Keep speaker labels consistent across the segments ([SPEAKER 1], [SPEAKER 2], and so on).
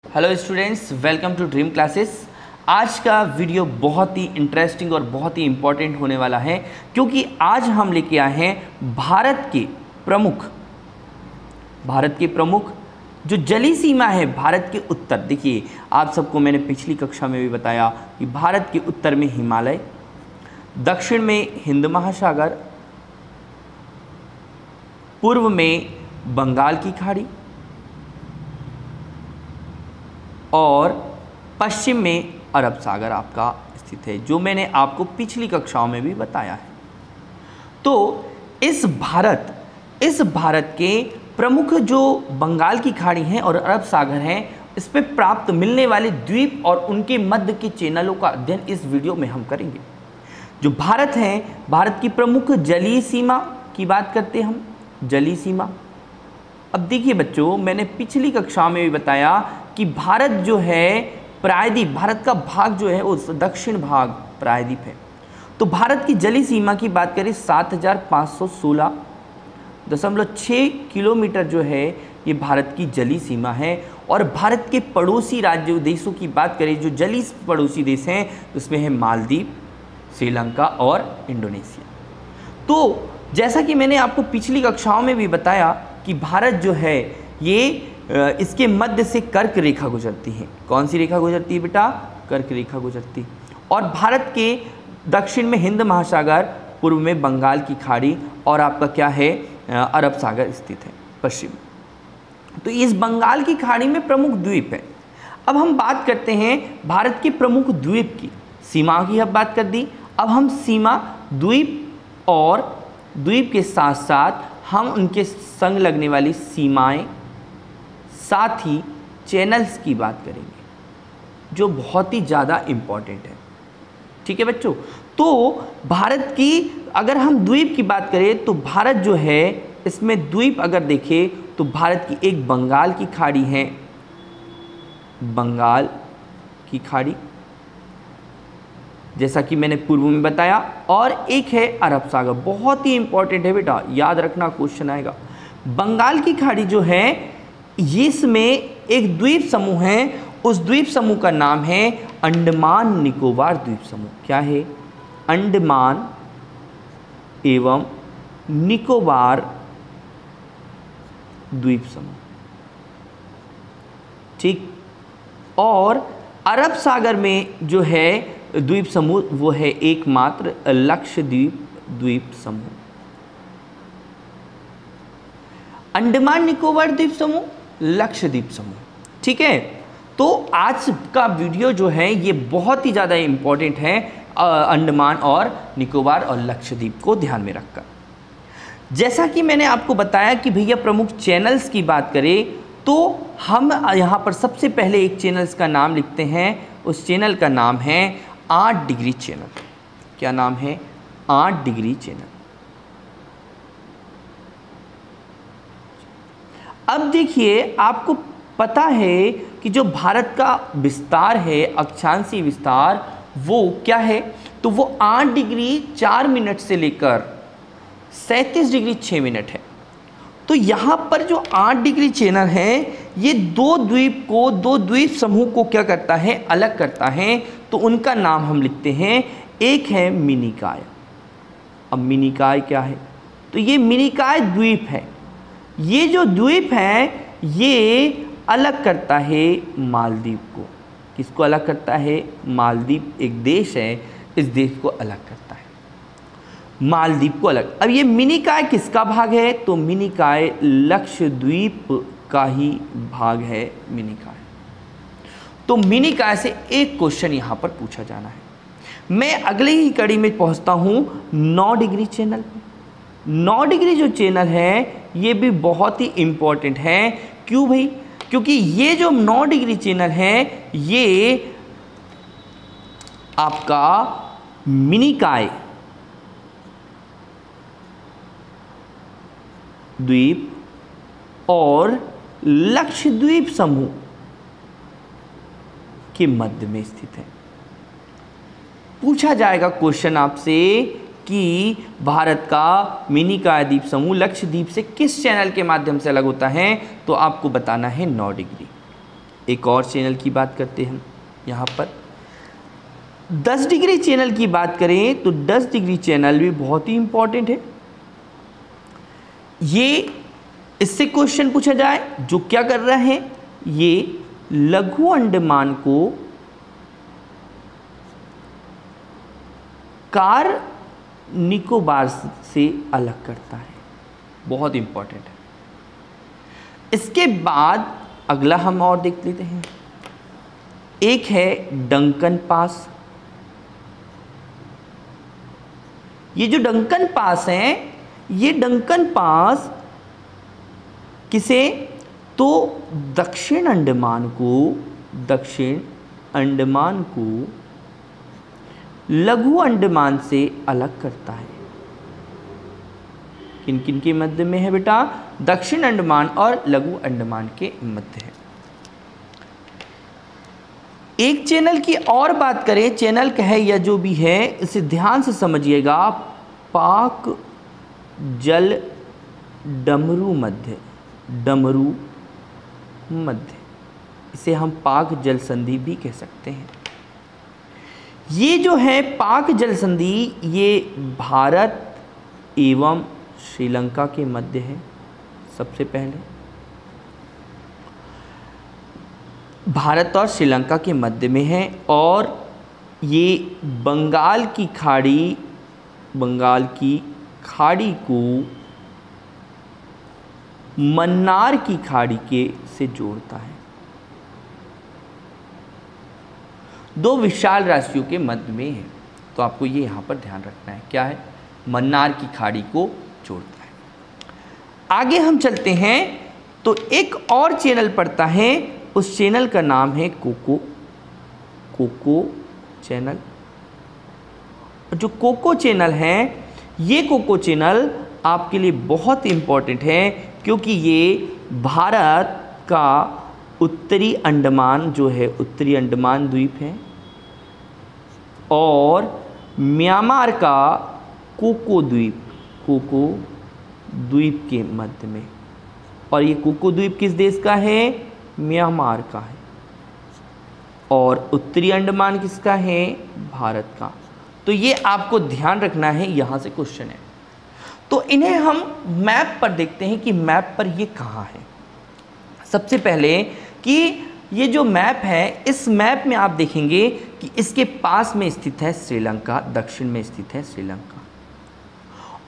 [SPEAKER 1] Hello students, welcome to dream classes. आज का video बहुत ही इंटरेस्टिंग और बहुत ही इम्पॉर्टेंट होने वाला है, क्योंकि आज हम लेके आए हैं भारत के प्रमुख जो जलीय सीमा है भारत के उत्तर। देखिए, आप सबको मैंने पिछली कक्षा में भी बताया कि भारत के उत्तर में हिमालय, दक्षिण में हिंद महासागर, पूर्व में बंगाल की खाड़ी और पश्चिम में अरब सागर आपका स्थित है, जो मैंने आपको पिछली कक्षाओं में भी बताया है। तो इस भारत के प्रमुख जो बंगाल की खाड़ी हैं और अरब सागर हैं, इस पे प्राप्त मिलने वाले द्वीप और उनके मध्य के चैनलों का अध्ययन इस वीडियो में हम करेंगे। जो भारत है, भारत की प्रमुख जलीय सीमा की बात करते हैं हम, जलीय सीमा। अब देखिए बच्चों, मैंने पिछली कक्षा में भी बताया कि भारत जो है प्रायद्वीप, भारत का भाग जो है वो दक्षिण भाग प्रायद्वीप है। तो भारत की जलीय सीमा की बात करें 7516.6 किलोमीटर जो है ये भारत की जलीय सीमा है। और भारत के पड़ोसी राज्यों देशों की बात करें, जो जलीय पड़ोसी देश हैं, उसमें है मालदीव, श्रीलंका और इंडोनेशिया। तो जैसा कि मैंने आपको पिछली कक्षाओं में भी बताया कि भारत जो है ये इसके मध्य से कर्क रेखा गुजरती है। कौन सी रेखा गुजरती है बेटा? कर्क रेखा गुजरती। और भारत के दक्षिण में हिंद महासागर, पूर्व में बंगाल की खाड़ी और आपका क्या है, अरब सागर स्थित है पश्चिम। तो इस बंगाल की खाड़ी में प्रमुख द्वीप है। अब हम बात करते हैं भारत के प्रमुख द्वीप की। सीमा की अब बात कर दी, अब हम सीमा, द्वीप और द्वीप के साथ साथ हम उनके संग लगने वाली सीमाएं, साथ ही चैनल्स की बात करेंगे, जो बहुत ही ज़्यादा इम्पॉर्टेंट है। ठीक है बच्चों, तो भारत की अगर हम द्वीप की बात करें तो भारत जो है इसमें द्वीप अगर देखें तो भारत की एक बंगाल की खाड़ी है, बंगाल की खाड़ी, जैसा कि मैंने पूर्व में बताया, और एक है अरब सागर। बहुत ही इंपॉर्टेंट है बेटा, याद रखना, क्वेश्चन आएगा। बंगाल की खाड़ी जो है इसमें एक द्वीप समूह है, उस द्वीप समूह का नाम है अंडमान निकोबार द्वीप समूह। क्या है? अंडमान एवं निकोबार द्वीप समूह। ठीक। और अरब सागर में जो है द्वीप समूह, वो है एकमात्र लक्षद्वीप द्वीप समूह। अंडमान निकोबार द्वीप समूह, लक्षद्वीप समूह। ठीक है, तो आज का वीडियो जो है ये बहुत ही ज़्यादा इम्पोर्टेंट है, अंडमान और निकोबार और लक्षद्वीप को ध्यान में रखकर। जैसा कि मैंने आपको बताया कि भैया प्रमुख चैनल्स की बात करें तो हम यहाँ पर सबसे पहले एक चैनल्स का नाम लिखते हैं। उस चैनल का नाम है 8 डिग्री चैनल। क्या नाम है? 8 डिग्री चैनल। अब देखिए, आपको पता है कि जो भारत का विस्तार है, अक्षांशीय विस्तार, वो क्या है? तो वो 8 डिग्री 4 मिनट से लेकर 37 डिग्री 6 मिनट है। तो यहाँ पर जो 8 डिग्री चैनल है, ये दो द्वीप समूह को क्या करता है? अलग करता है। तो उनका नाम हम लिखते हैं, एक है मिनिकाय। अब मिनिकाय क्या है? तो ये मिनिकाय द्वीप है। ये जो द्वीप है ये अलग करता है मालदीव को। किसको अलग करता है? मालदीव एक देश है, इस देश को अलग करता है, मालदीव को अलग। अब ये मिनिकाय किसका भाग है? तो मिनिकाय लक्षद्वीप का ही भाग है मिनिकाय। तो मिनिकाय से एक क्वेश्चन यहाँ पर पूछा जाना है। मैं अगले ही कड़ी में पहुँचता हूँ 9 डिग्री चैनल। 9 डिग्री जो चैनल है ये भी बहुत ही इम्पोर्टेंट है। क्यों भाई? क्योंकि ये जो 9 डिग्री चैनल है ये आपका मिनिकाय द्वीप और लक्षद्वीप समूह के मध्य में स्थित है। पूछा जाएगा क्वेश्चन आपसे कि भारत का मिनिकाय द्वीप समूह लक्षद्वीप से किस चैनल के माध्यम से अलग होता है? तो आपको बताना है 9 डिग्री। एक और चैनल की बात करते हैं हम यहाँ पर 10 डिग्री चैनल की बात करें तो 10 डिग्री चैनल भी बहुत ही इंपॉर्टेंट है। ये इससे क्वेश्चन पूछा जाए जो क्या कर रहा है, ये लघु अंडमान को कार निकोबार से अलग करता है, बहुत इंपॉर्टेंट है। इसके बाद अगला हम और देख लेते हैं, एक है डंकन पास। ये जो डंकन पास है, ये डंकन पास किसे, तो दक्षिण अंडमान को लघु अंडमान से अलग करता है। किन किन के मध्य में है बेटा, दक्षिण अंडमान और लघु अंडमान के मध्य है। एक चैनल की और बात करें, चैनल कहे या जो भी है इसे ध्यान से समझिएगा, पाक जल डमरू मध्य, इसे हम पाक जल संधि भी कह सकते हैं। ये जो है पाक जल संधि, ये भारत एवं श्रीलंका के मध्य है। सबसे पहले भारत और श्रीलंका के मध्य में है, और ये बंगाल की खाड़ी को मन्नार की खाड़ी के से जोड़ता है। दो विशाल राशियों के मध्य में है, तो आपको ये यहाँ पर ध्यान रखना है, क्या है, मन्नार की खाड़ी को जोड़ता है। आगे हम चलते हैं तो एक और चैनल पड़ता है, उस चैनल का नाम है कोको चैनल। जो कोको चैनल है, ये कोको चैनल आपके लिए बहुत इम्पॉर्टेंट है, क्योंकि ये भारत का उत्तरी अंडमान जो है, उत्तरी अंडमान द्वीप है, और म्यांमार का कोको द्वीप के मध्य में। और ये कोको द्वीप किस देश का है, म्यांमार का है, और उत्तरी अंडमान किसका है, भारत का। तो ये आपको ध्यान रखना है, यहाँ से क्वेश्चन है। तो इन्हें हम मैप पर देखते हैं कि मैप पर ये कहाँ है। सबसे पहले कि ये जो मैप है, इस मैप में आप देखेंगे कि इसके पास में स्थित है श्रीलंका, दक्षिण में स्थित है श्रीलंका,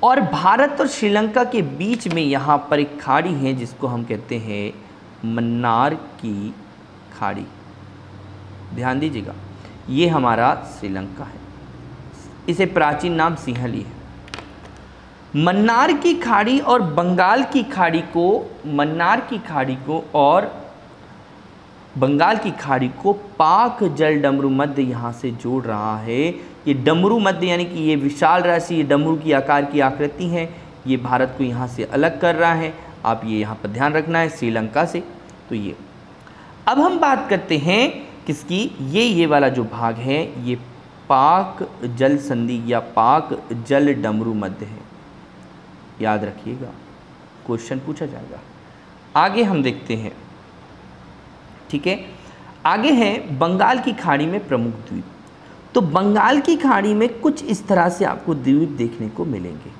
[SPEAKER 1] और भारत और श्रीलंका के बीच में यहाँ पर एक खाड़ी है जिसको हम कहते हैं मन्नार की खाड़ी। ध्यान दीजिएगा, ये हमारा श्रीलंका है, इसे प्राचीन नाम सिंहली है। मन्नार की खाड़ी और बंगाल की खाड़ी को, मन्नार की खाड़ी को और बंगाल की खाड़ी को पाक जल डमरू मध्य यहाँ से जोड़ रहा है। ये डमरू मध्य यानी कि ये विशाल राशि, ये डमरू की आकार की आकृति है, ये भारत को यहाँ से अलग कर रहा है। आप ये यहाँ पर ध्यान रखना है, श्रीलंका से। तो ये अब हम बात करते हैं किसकी, ये वाला जो भाग है ये पाक जल संधि या पाक जल डमरू मध्य है, याद रखिएगा, क्वेश्चन पूछा जाएगा। आगे हम देखते हैं, ठीक है। आगे है बंगाल की खाड़ी में प्रमुख द्वीप। तो बंगाल की खाड़ी में कुछ इस तरह से आपको द्वीप देखने को मिलेंगे,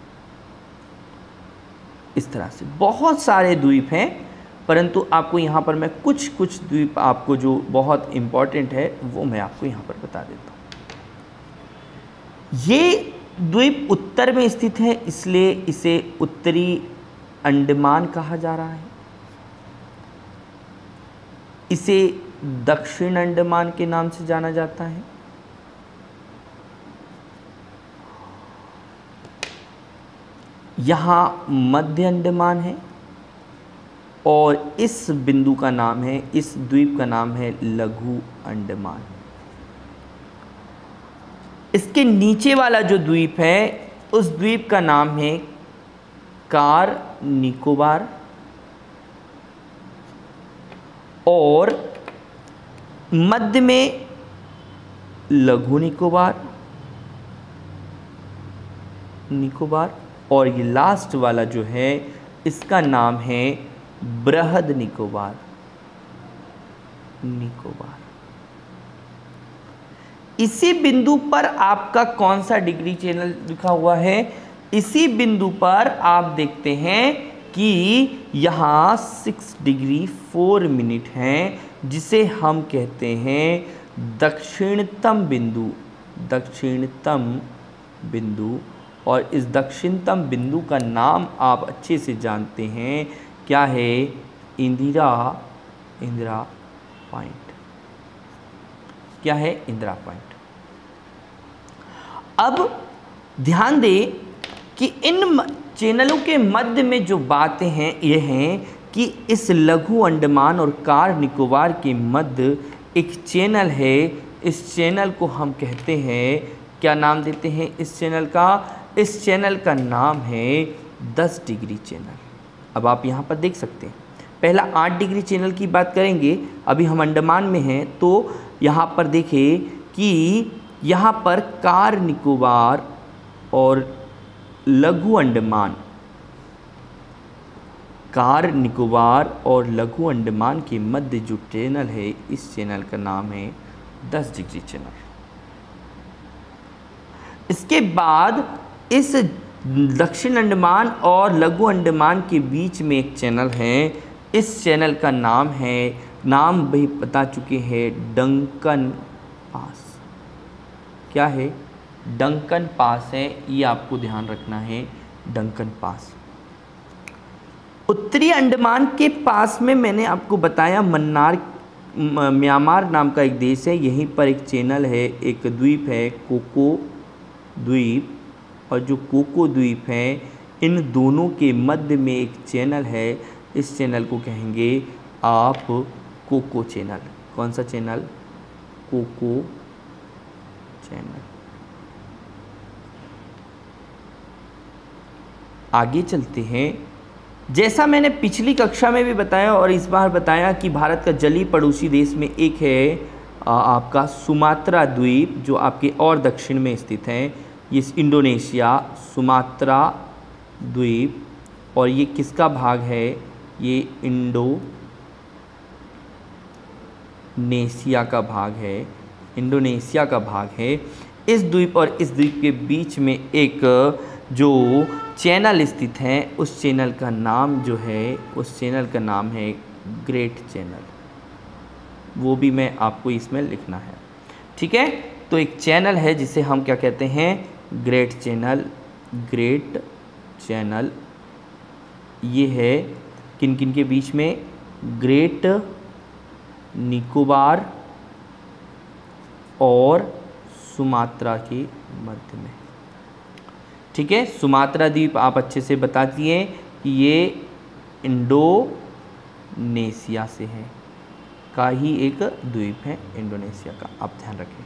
[SPEAKER 1] इस तरह से बहुत सारे द्वीप हैं, परंतु आपको यहाँ पर मैं कुछ द्वीप आपको जो बहुत इम्पॉर्टेंट है वो मैं आपको यहाँ पर बता देता हूँ। ये द्वीप उत्तर में स्थित है, इसलिए इसे उत्तरी अंडमान कहा जा रहा है। इसे दक्षिण अंडमान के नाम से जाना जाता है। यहाँ मध्य अंडमान है, और इस बिंदु का नाम है, इस द्वीप का नाम है लघु अंडमान। इसके नीचे वाला जो द्वीप है, उस द्वीप का नाम है कार निकोबार, और मध्य में लघु निकोबार, और ये लास्ट वाला जो है इसका नाम है बृहद निकोबार। निकोबार। इसी बिंदु पर आपका कौन सा डिग्री चैनल लिखा हुआ है? इसी बिंदु पर आप देखते हैं कि यहाँ 6 डिग्री 4 मिनट है, जिसे हम कहते हैं दक्षिणतम बिंदु। दक्षिणतम बिंदु, और इस दक्षिणतम बिंदु का नाम आप अच्छे से जानते हैं, क्या है? इंदिरा पॉइंट। क्या है? इंदिरा पॉइंट। अब ध्यान दें कि इन चैनलों के मध्य में जो बातें हैं ये हैं कि इस लघु अंडमान और कार निकोबार के मध्य एक चैनल है। इस चैनल को हम कहते हैं, क्या नाम देते हैं इस चैनल का? इस चैनल का नाम है 10 डिग्री चैनल। अब आप यहाँ पर देख सकते हैं, पहला 8 डिग्री चैनल की बात करेंगे। अभी हम अंडमान में हैं, तो यहाँ पर देखें कि यहाँ पर कार निकोबार और लघु अंडमान, कार निकोबार और लघु अंडमान के मध्य जो चैनल है, इस चैनल का नाम है 10 डिग्री चैनल। इसके बाद इस दक्षिण अंडमान और लघु अंडमान के बीच में एक चैनल है। इस चैनल का नाम है, नाम भी बता चुके हैं, डंकन पास। क्या है? डंकन पास है, ये आपको ध्यान रखना है, डंकन पास। उत्तरी अंडमान के पास में मैंने आपको बताया मन्नार, म्यांमार नाम का एक देश है, यहीं पर एक चैनल है, एक द्वीप है कोको द्वीप, और जो कोको द्वीप है इन दोनों के मध्य में एक चैनल है। इस चैनल को कहेंगे आप कोको चैनल। कौन सा चैनल? Cocoa channel. आगे चलते हैं। जैसा मैंने पिछली कक्षा में भी बताया और इस बार बताया कि भारत का जलीय पड़ोसी देश में एक है आपका सुमात्रा द्वीप, जो आपके और दक्षिण में स्थित है। ये इंडोनेशिया, सुमात्रा द्वीप, और ये किसका भाग है? ये इंडोनेशिया का भाग है, इंडोनेशिया का भाग है। इस द्वीप और इस द्वीप के बीच में एक जो चैनल स्थित है, उस चैनल का नाम जो है, उस चैनल का नाम है ग्रेट चैनल। वो भी मैं आपको इसमें लिखना है, ठीक है? तो एक चैनल है जिसे हम क्या कहते हैं? Great channel. ग्रेट चैनल ये है किन किन के बीच में? ग्रेट निकोबार और सुमात्रा के मध्य में, ठीक है? सुमात्रा द्वीप आप अच्छे से बताती हैं कि ये इंडोनेशिया से है, का ही एक द्वीप है, इंडोनेशिया का, आप ध्यान रखें।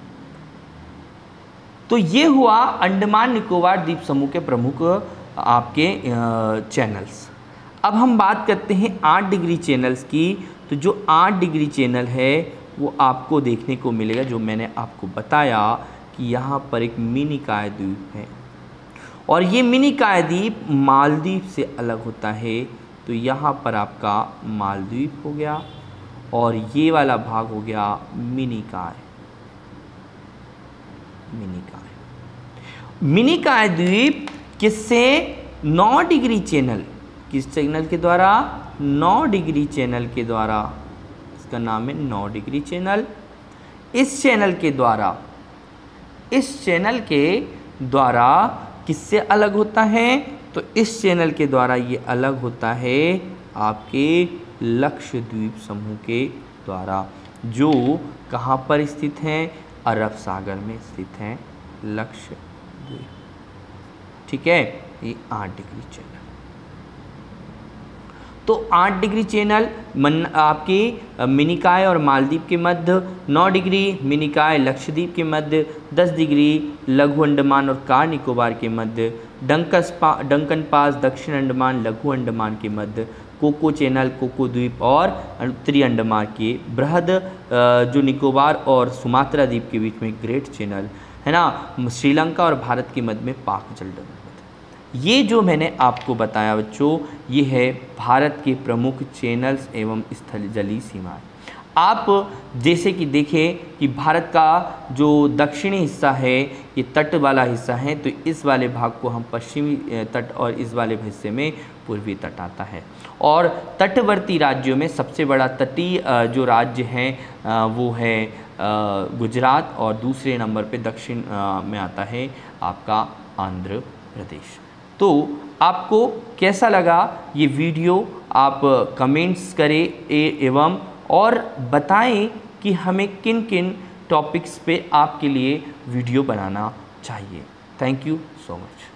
[SPEAKER 1] तो ये हुआ अंडमान निकोबार द्वीप समूह के प्रमुख आपके चैनल्स। अब हम बात करते हैं 8 डिग्री चैनल्स की। तो जो 8 डिग्री चैनल है वो आपको देखने को मिलेगा, जो मैंने आपको बताया कि यहाँ पर एक मिनिकॉय द्वीप है, और ये मिनिकॉय द्वीप मालदीव से अलग होता है। तो यहाँ पर आपका मालदीव हो गया, और ये वाला भाग हो गया मिनिकॉय। मिनिकॉय द्वीप किससे? 9 डिग्री चैनल। किस चैनल के द्वारा? 9 डिग्री चैनल के द्वारा। इसका नाम है 9 डिग्री चैनल। इस चैनल के द्वारा किससे अलग होता है? तो इस चैनल के द्वारा ये अलग होता है आपके लक्षद्वीप समूह के द्वारा, जो कहाँ पर स्थित हैं? अरब सागर में स्थित हैं लक्षद्वीप, ठीक है? ये 8 डिग्री चैनल। तो 8 डिग्री चैनल आपकी मिनिकॉय और मालदीव के मध्य, 9 डिग्री मिनिकॉय लक्षद्वीप के मध्य, 10 डिग्री लघु अंडमान और कार निकोबार के मध्य, डंकन पास दक्षिण अंडमान लघु अंडमान के मध्य, कोको चैनल कोको द्वीप और उत्तरी अंडमान के बृहद जो निकोबार और सुमात्रा द्वीप के बीच में ग्रेट चैनल है ना, श्रीलंका और भारत के मध्य में पाक जलडोल। ये जो मैंने आपको बताया बच्चों, ये है भारत के प्रमुख चैनल्स एवं स्थल जलीय सीमाएं। आप जैसे कि देखें कि भारत का जो दक्षिणी हिस्सा है ये तट वाला हिस्सा है, तो इस वाले भाग को हम पश्चिमी तट और इस वाले हिस्से में पूर्वी तट आता है। और तटवर्ती राज्यों में सबसे बड़ा तटीय जो राज्य है वो है गुजरात, और दूसरे नंबर पे दक्षिण में आता है आपका आंध्र प्रदेश। तो आपको कैसा लगा ये वीडियो, आप कमेंट्स करें एवं और बताएं कि हमें किन किन टॉपिक्स पे आपके लिए वीडियो बनाना चाहिए। Thank you so much.